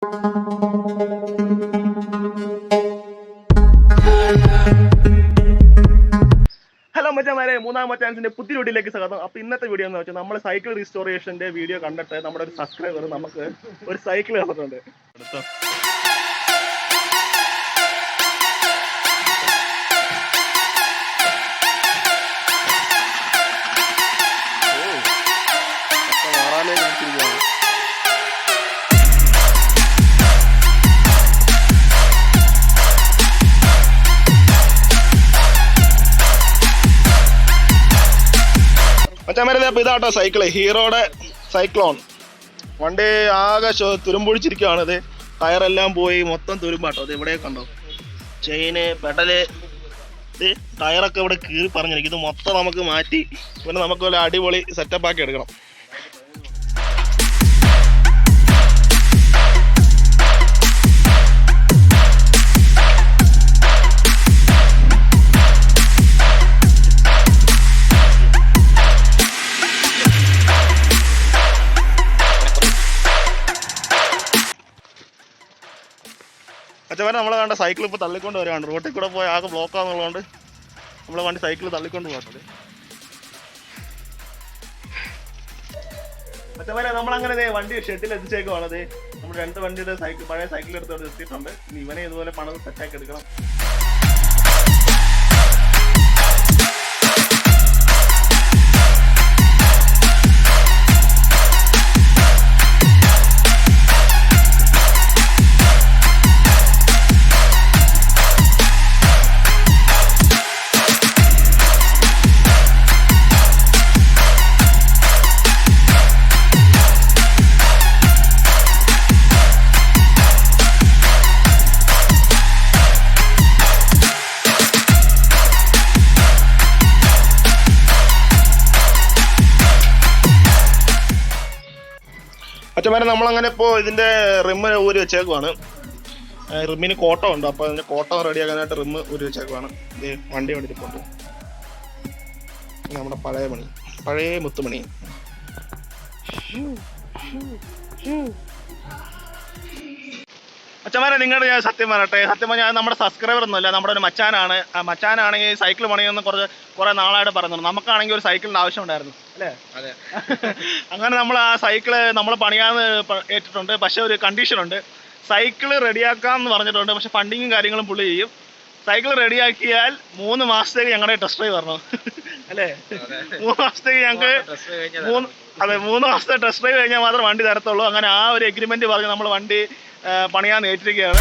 Hello മച്ചാമാരെ, മൂന്നാമത്തെ ചാൻസിന്റെ പുതിയ വീഡിയോയിലേക്ക് സ്വാഗതം. അപ്പൊ ഇന്നത്തെ വീഡിയോ എന്ന് വെച്ചാൽ നമ്മൾ സൈക്കിൾ റീസ്റ്റോറേഷന്റെ വീഡിയോ കണ്ടിട്ട് നമ്മുടെ ഒരു സബ്സ്ക്രൈബർ നമുക്ക് ഒരു സൈക്കിൾ തന്നിട്ടുണ്ട്. മച്ചാമാരെ, ഇതാട്ടോ സൈക്കിള്, ഹീറോയുടെ സൈക്ലോൺ. വണ്ടി ആകെ തുരുമ്പൊഴിച്ചിരിക്കുകയാണ്. ഇത് ടയറെല്ലാം പോയി മൊത്തം തുരുമ്പാട്ടോ. ഇത് ഇവിടെ കണ്ടോ, ചെയിന്, പെഡല്, ഇത് ടയറൊക്കെ ഇവിടെ കീറി പറഞ്ഞിരിക്കും. ഇത് മൊത്തം നമുക്ക് മാറ്റി പിന്നെ നമുക്ക് വല്ല അടിപൊളി സെറ്റപ്പ് ആക്കി എടുക്കണം. അച്ഛന്മാരെ, നമ്മളെ കണ്ട സൈക്കിൾ ഇപ്പോൾ തള്ളിക്കൊണ്ട് വരികയാണ്. റോട്ടിൽ കൂടെ പോയി ആകെ ബ്ലോക്കാന്നുള്ളതുകൊണ്ട് നമ്മളെ വണ്ടി സൈക്കിൾ തള്ളിക്കൊണ്ട് പോകട്ടെ. അച്ഛന്മാരെ, നമ്മളങ്ങനെ വണ്ടി ഷെഡിൽ എത്തിച്ചേക്കുവാണത്. നമ്മൾ രണ്ട് വണ്ടിയുടെ സൈക്കിൾ, പഴയ സൈക്കിൾ എടുത്തോണ്ട് എത്തിയിട്ടുണ്ട്. ഇനി ഇവനെ ഇതുപോലെ പണം സെറ്റാക്കി എടുക്കണം. അച്ഛന്മാരെ, നമ്മളങ്ങനെ ഇപ്പോൾ ഇതിൻ്റെ റിമ്മ് ഊരി വെച്ചേക്കുവാണ്. റിമ്മിന് കോട്ടം ഉണ്ട്. അപ്പോൾ അതിൻ്റെ കോട്ടം റെഡിയാക്കാനായിട്ട് റിമ്മ് ഊരി വെച്ചേക്കുവാണ്. ഇത് വണ്ടി വേണ്ടിയിട്ട് നമ്മുടെ പഴയ മുത്തുമണി. അച്ഛന്മാരെ, നിങ്ങളുടെ ഞാൻ സത്യം പറയട്ടെ, ഞാൻ നമ്മുടെ സബ്സ്ക്രൈബർ ഒന്നുമല്ല, നമ്മുടെ ഒരു മച്ചാനാണ്. ആ മച്ചാനാണെങ്കിൽ സൈക്കിൾ പണിയെന്ന് കുറേ നാളായിട്ട് പറയുന്നുണ്ട്. നമുക്കാണെങ്കിൽ ഒരു സൈക്കിളിൻ്റെ ആവശ്യം ഉണ്ടായിരുന്നു, അല്ലേ? അതെ. അങ്ങനെ നമ്മൾ ആ സൈക്കിള് നമ്മൾ പണിയാന്ന് ഏറ്റിട്ടുണ്ട്. പക്ഷെ ഒരു കണ്ടീഷനുണ്ട്. സൈക്കിള് റെഡിയാക്കാമെന്ന് പറഞ്ഞിട്ടുണ്ട്. പക്ഷെ ഫണ്ടിങ്ങും കാര്യങ്ങളും പുള്ളി ചെയ്യും. സൈക്കിൾ റെഡിയാക്കിയാൽ 3 മാസത്തേക്ക് ഞങ്ങളുടെ ടെസ്റ്റ് ഡ്രൈവ് വരണം, അല്ലേ? 3 മാസത്തേക്ക് ഞങ്ങൾക്ക് 3 മാസത്തെ ടെസ്റ്റ് ഡ്രൈവ് കഴിഞ്ഞാൽ മാത്രം വണ്ടി തരത്തുള്ളൂ. അങ്ങനെ ആ ഒരു എഗ്രിമെന്റ് പറഞ്ഞ് നമ്മൾ വണ്ടി പണിയാൻ ഏറ്റിരിക്കുകയാണ്.